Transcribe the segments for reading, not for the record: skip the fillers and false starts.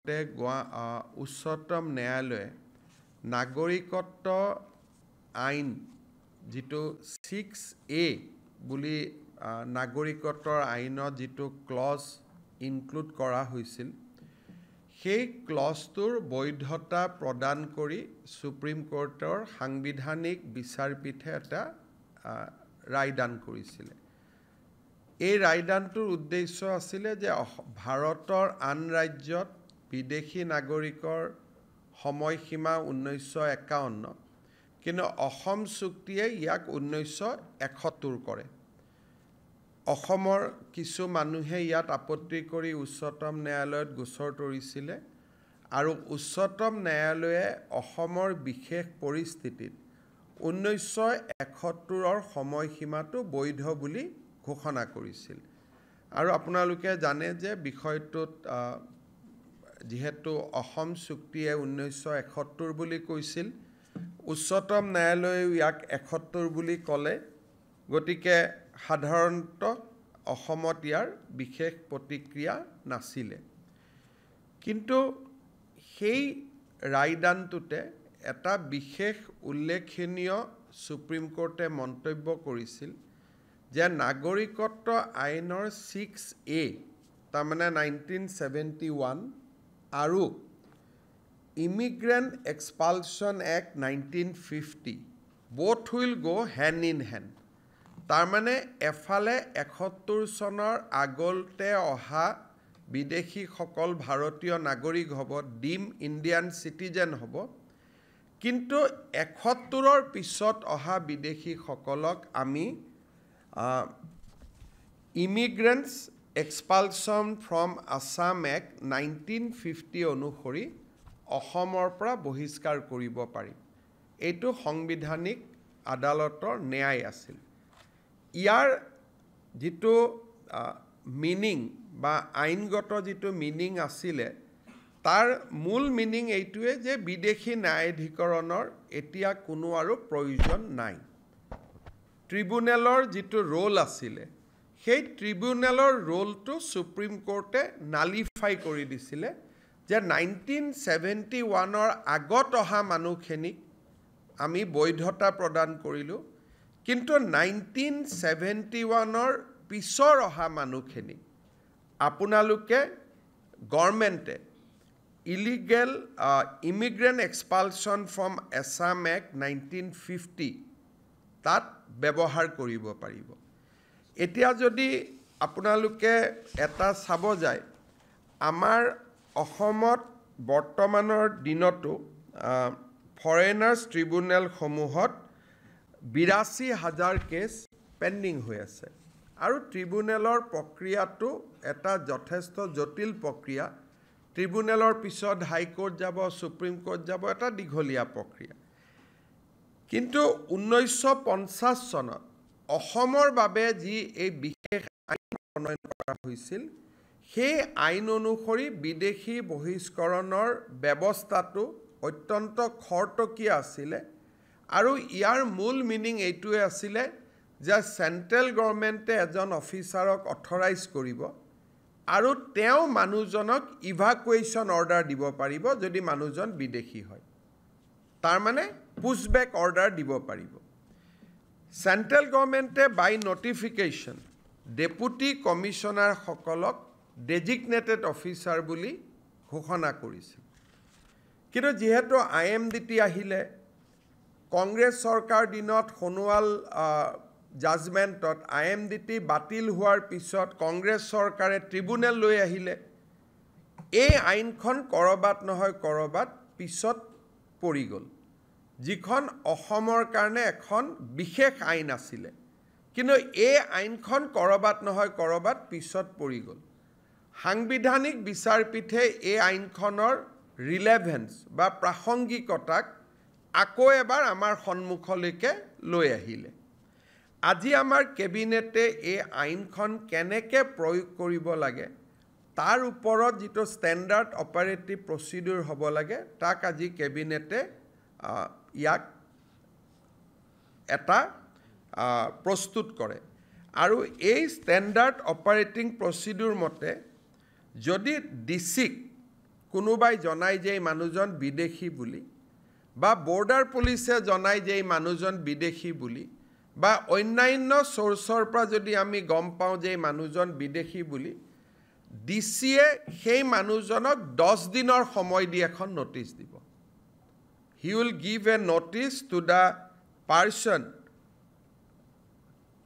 উচ্চতম ন্যায়ালয়ে নাগৰিকত্ব আইন যেটো 6A বুলি নাগৰিকত্বৰ আইনত যেটো ক্লজ ইনক্লুড কৰা হৈছিল সেই ক্লজটোৰ বৈধতা প্ৰদান কৰি সুপ্ৰিম কোৰ্টৰ সাংবিধানিক বিচাৰপীঠে এটা ৰায়দান কৰিছিল এই ৰায়দানটোৰ উদ্দেশ্য আছিল যে ভাৰতৰ আন ৰাজ্যত বিদেশী নাগৰিকৰ সময়সীমা 1951 কিন্তু অসম চুক্তিয়ে ইয়াক 1971 কৰে অসমৰ কিছু মানুহে ইয়াত আপত্তি কৰি উচ্চতম ন্যায়ালয়ত গোচৰ তৰিছিল আৰু উচ্চতম ন্যায়ালয়ে অসমৰ বিশেষ পৰিস্থিতিত 1971ৰ সময়সীমাটো বৈধ বুলি ঘোষণা কৰিছিল আৰু আপোনালোকে জানে যে বিষয়টোত যেহেতু অসম চুক্তিয়ে 1971 বুলি কৈছিল উচ্চতম ন্যায়ালয়ে ইয়াক 71 বুলি ক'লে গতিকে সাধাৰণত অসমত ইয়াৰ বিশেষ প্ৰতিক্ৰিয়া নাছিলে কিন্তু সেই ৰায়দানটোতে এটা বিশেষ উল্লেখনীয় সুপ্ৰিম কোৰ্টে মন্তব্য কৰিছিল যে নাগৰিকত্ব আইনৰ 6A তাৰমানে 1971 আৰু Immigrant Expulsion Act 1950 both will go hand in hand তাৰমানে এফালে 71 চনৰ আগলতে অহা বিদেশী সকল ভাৰতীয় নাগৰিক হ'ব ডিম ইণ্ডিয়ান সিটিজেন হ'ব কিন্তু 71ৰ পিছত অহা বিদেশী সকলক আমি Immigrants Expulsion from Assam Act 1950 অনুসৰি অসমৰ পৰা বহিষ্কাৰ কৰিব পাৰি এইটো সংবিধানিক আদালতৰ ন্যায় আছিল ইয়াৰ যেটো মিনিং বা আইনগত যেটো মিনিং আছিল তাৰ মূল মিনিং এইটোৱে যে বিদেশী ন্যায়াধিকৰণৰ এতিয়া কোনো আৰু প্ৰয়োজন নাই ট্ৰিব্যুনেলৰ যেটো ৰোল আছিল সেই ট্ৰিব্যুনেলৰ ৰোলটো সুপ্ৰিম কোৰ্টে নালিফাই কৰি দিছিল যে 1971ৰ আগত অহা মানুহখিনিক আমি বৈধতা প্ৰদান কৰিলো কিন্তু 1971ৰ পিছৰ অহা মানুহখিনি আপোনালোকে গভৰ্ণমেণ্টে illegal immigrant expulsion from Assam act 1950 তাত ব্যৱহাৰ কৰিব পাৰিব এতিয়া যদি আপোনালোকে এটা চাব যায় আমাৰ অসমত বৰ্তমানৰ দিনতো ফৰেনাৰ্ছ ট্ৰিব্যুনেল সমূহত 82,000 কেছ পেন্ডিং হৈ আছে আৰু ট্ৰিব্যুনেলৰ প্ৰক্ৰিয়াটো এটা যথেষ্ট জটিল প্ৰক্ৰিয়া ট্ৰিব্যুনেলৰ পিছত হাই কোৰ্ট যাব সুপ্ৰিম কোৰ্ট যাব এটা দীঘলীয়া প্ৰক্ৰিয়া কিন্তু 1950 চনত অসমৰ বাবে যি এই বিশেষ আইন প্ৰণয়ন কৰা হৈছিল সেই আইন অনুসৰি বিদেশী বহিষ্কৰণৰ ব্যৱস্থাটো অত্যন্ত খৰতকীয়া আছিল আৰু ইয়াৰ মূল মিনিং এইটোৱে আছিল যে সেন্ট্ৰেল গভৰ্ণমেণ্টে এজন অফিচাৰক অথৰাইজ কৰিব আৰু তেওঁ মানুহজনক ইভাকুৱেশ্যন অৰ্ডাৰ দিব পাৰিব যদি মানুহজন বিদেশী হয় তাৰ মানে পুশবেক অৰ্ডাৰ দিব পাৰিব সেন্ট্ৰেল গভৰ্ণমেণ্টে বাই নটিফিকেশ্যন ডেপুটি কমিশনাৰ সকলক ডেজিগনেটেড অফিচাৰ বুলি ঘোষণা কৰিছিল কিন্তু যেহেতু IMDT আহিলে কংগ্ৰেছ চৰকাৰ দিনত সোণোৱাল জাজমেণ্টত IMDT বাতিল হোৱাৰ পিছত কংগ্ৰেছ চৰকাৰে ট্ৰিব্যুনেল লৈ আহিলে এই আইনখন কৰবাত নহয় কৰবাত পিছত পৰি গ'ল যিখন অসমৰ কাৰণে এখন বিশেষ আইন আছিল কিন্তু এই আইনখন কৰবাত নহয় কৰবাত পিছত পৰি গ'ল সাংবিধানিক বিচাৰপীঠে এই আইনখনৰ ৰিলেভেন্স বা প্ৰাসংগিকতাক আকৌ এবাৰ আমাৰ সন্মুখলৈকে লৈ আহিলে আজি আমাৰ কেবিনেটে এই আইনখন কেনেকৈ প্ৰয়োগ কৰিব লাগে তাৰ ওপৰত যেটো ষ্টেণ্ডাৰ্ড অপাৰেটিভ প্ৰচিডিউৰ হ'ব লাগে তাক আজি কেবিনেটে ইয়াক এটা প্ৰস্তুত কৰে আৰু এই ষ্টেণ্ডাৰ্ড অপাৰেটিং প্ৰচিডিউৰ মতে যদি ডিসিক কোনোবাই জনাই যে এই মানুহজন বিদেশী বুলি বা বৰ্ডাৰ পুলিচে জনাই যে এই মানুহজন বিদেশী বুলি বা অন্যান্য সোৰ্সৰ পৰা যদি আমি গম পাওঁ যে এই মানুহজন বিদেশী বুলি ডিসিয়ে সেই মানুহজনক 10 দিনৰ সময় দি এখন নোটিছ দিব he will give a notice to the person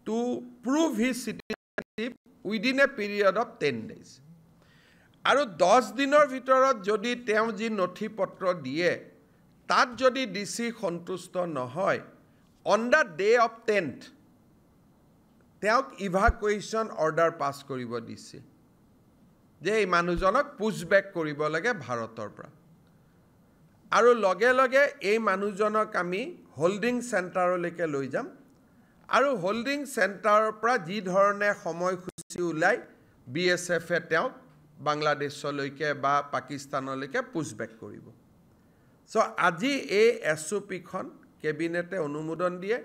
to prove his citizenship within a period of 10 days আৰু 10 দিনৰ ভিতৰত যদি তেওঁ যি নথিপত্ৰ দিয়ে তাত যদি ডিসি সন্তুষ্ট নহয় on the day of 10th তেওঁক ইভাকুৱেশ্যন অৰ্ডাৰ পাছ কৰিব দিছে যে এই মানুহজনক পুছবেক কৰিব লাগে ভাৰতৰ পৰা আৰু লগে লগে এই মানুহজনক আমি হোল্ডিং সেন্টাৰলৈকে লৈ যাম আৰু হোল্ডিং সেন্টাৰৰ পৰা যি ধৰণে সময়সূচী উলাই বিএসএফ এ তেওঁক বাংলাদেশলৈকে বা পাকিস্তানলৈকে পুছবেক কৰিব সো আজি এই এসওপিখন কেবিনেটে অনুমোদন দিয়ে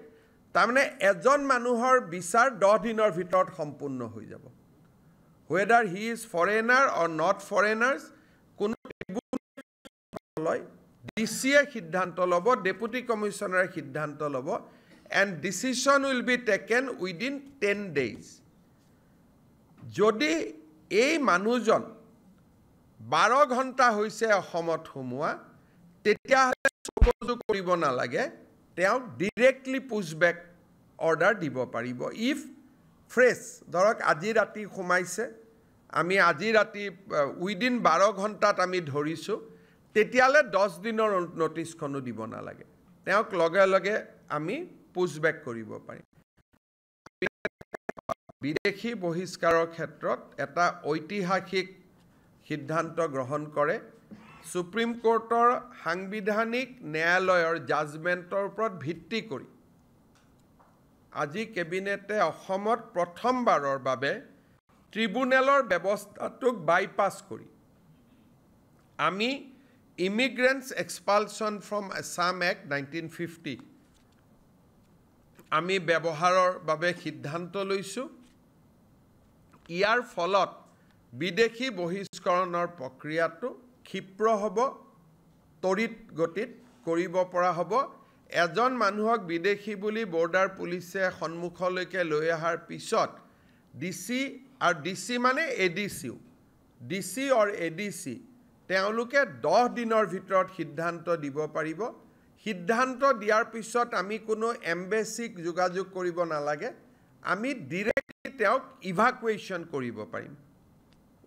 তাৰমানে এজন মানুহৰ বিচাৰ 10 দিনৰ ভিতৰত সম্পূৰ্ণ হৈ যাব whether he is foreigner or not foreigners কোন লয় ডিসিয়ে সিদ্ধান্ত লব ডেপুটি কমিশনাৰ সিদ্ধান্ত লব and decision will be taken within 10 days যদি এই মানুহজন 12 ঘণ্টা হৈছে অসমত হুমুৱা তেতিয়া সহযোগ কৰিব না লাগে তেওঁ ডাইৰেক্টলি পুছবেক অৰ্ডাৰ দিব পাৰিব ইফ ফ্ৰেছ ধৰক আজি ৰাতি সোমাইছে আমি আজি ৰাতি উইদিন 12 ঘণ্টাত আমি ধৰিছো তেতিয়ালে 10 দিনৰ নোটিছখনো দিব না লাগে তেওঁক লগে লগে আমি পুছবেক কৰিব পাৰিম বিদেশী বহিষ্কাৰৰ ক্ষেত্ৰত এটা ঐতিহাসিক সিদ্ধান্ত গ্ৰহণ কৰে সুপ্ৰিম কোৰ্টৰ সাংবিধানিক ন্যায়ালয়ৰ জাজমেন্টৰ ওপৰত ভিত্তি কৰি আজি কেবিনেটে অসমত প্ৰথমবাৰৰ বাবে ট্ৰিব্যুনেলৰ ব্যৱস্থাটোক বাইপাছ কৰি আমি ইমিগ্ৰেন্টছ এক্সপালছন ফ্ৰম আসাম এক্ট 1950 আমি ব্যৱহাৰৰ বাবে সিদ্ধান্ত লৈছো ইয়াৰ ফলত বিদেশী বহিষ্কৰণৰ প্ৰক্ৰিয়াটো ক্ষিপ্ৰ হ'ব তৰিত গতিত কৰিব পৰা হ'ব এজন মানুহক বিদেশী বুলি বৰ্ডাৰ পুলিচে সন্মুখলৈকে লৈ আহাৰ পিছত ডিসি আৰু ডিসি মানে এডিসি ডিসি অৰ এডিসি তেওঁলোকে 10 দিনৰ ভিতৰত সিদ্ধান্ত দিব পাৰিব সিদ্ধান্ত দিয়াৰ পিছত আমি কোনো এমবেসিক যোগাযোগ কৰিব নালাগে আমি ডাইৰেক্টলি তেওঁক ইভাকুৱেশ্যন কৰিব পাৰিম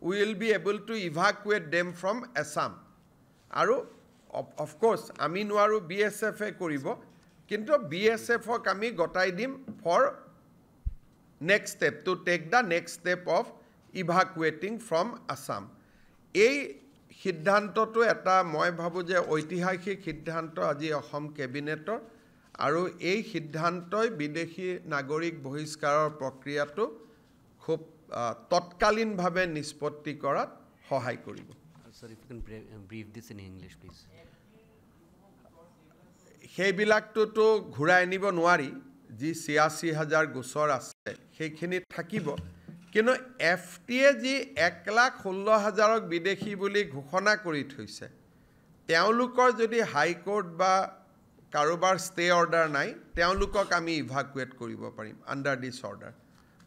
we will be able to evacuate them from Assam আৰু of course আমি নোৱাৰো BSF এ কৰিব কিন্তু BSF ক আমি গটাই দিম for next step to take the next step of evacuating from Assam এই সিদ্ধান্তটো এটা মই ভাবো যে ঐতিহাসিক সিদ্ধান্ত আজি অসম কেবিনেটৰ আৰু এই সিদ্ধান্তই বিদেশী নাগৰিক বহিষ্কাৰৰ প্ৰক্ৰিয়াটো খুব তৎকালীনভাৱে নিষ্পত্তি কৰাত সহায় কৰিব Sir, if you can brief this in English, please. সেইবিলাকটো ঘূৰাই আনিব নোৱাৰি যি ৮৬,০০০ গোচৰ আছে সেইখিনি থাকিব কিন্তু এফটিএ যি ১,১৬,০০০ক বিদেশী বুলি ঘোষণা কৰি থৈছে তেওঁলোকৰ যদি হাইকোৰ্ট বা কাৰোবাৰ ষ্টে অৰ্ডাৰ নাই তেওঁলোকক আমি ইভাকুৱেট কৰিব পাৰিম আণ্ডাৰ দিছ অৰ্ডাৰ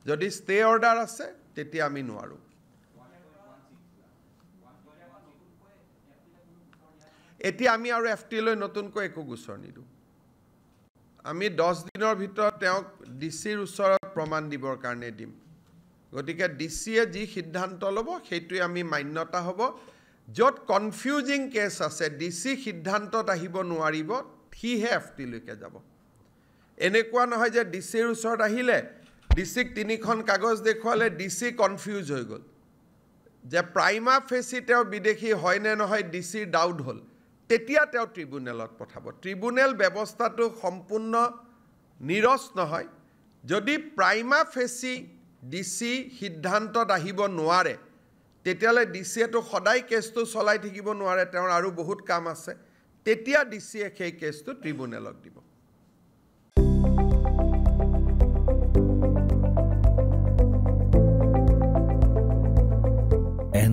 যদি ষ্টে অৰ্ডাৰ আছে তেতিয়া আমি নোৱাৰো এতিয়া আমি আৰু এফটি লৈ নতুনকৈ একো গোচৰ নিদো আমি 10 দিনৰ ভিতৰত তেওঁক ডিসিৰ ওচৰত প্ৰমাণ দিবৰ কাৰণে দিম গতিকে ডিসিয়ে যি সিদ্ধান্ত ল'ব সেইটোৱে আমি মান্যতা হ'ব যত কনফিউজিং কেছ আছে ডিসি সিদ্ধান্তত আহিব নোৱাৰিব হিহে এফটি লৈকে যাব এনেকুৱা নহয় যে ডিসিৰ ওচৰত আহিলে ডিসিক তিনিখন কাগজ দেখুৱালে ডিসি কনফিউজ হৈ গ'ল যে প্ৰাইমা ফেসি তেওঁ বিদেশী হয় নে নহয় ডিসিৰ ডাউট হ'ল তেতিয়া তেওঁ ট্ৰিব্যুনেলত পঠাব ট্ৰিব্যুনেল ব্যৱস্থাটো সম্পূৰ্ণ নিৰস নহয় যদি প্ৰাইমা ফেসি ডিসি সিদ্ধান্তত আহিব নোৱাৰে তেতিয়ালে ডিসিয়েটো সদায় কেছটো চলাই থাকিব নোৱাৰে তেওঁৰ আৰু বহুত কাম আছে তেতিয়া ডিসিয়ে সেই কেছটো ট্ৰিব্যুনেলক দিব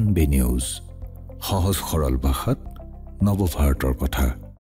NB News, সহজ সৰল ভাষাত নৱভাৰতৰ কথা।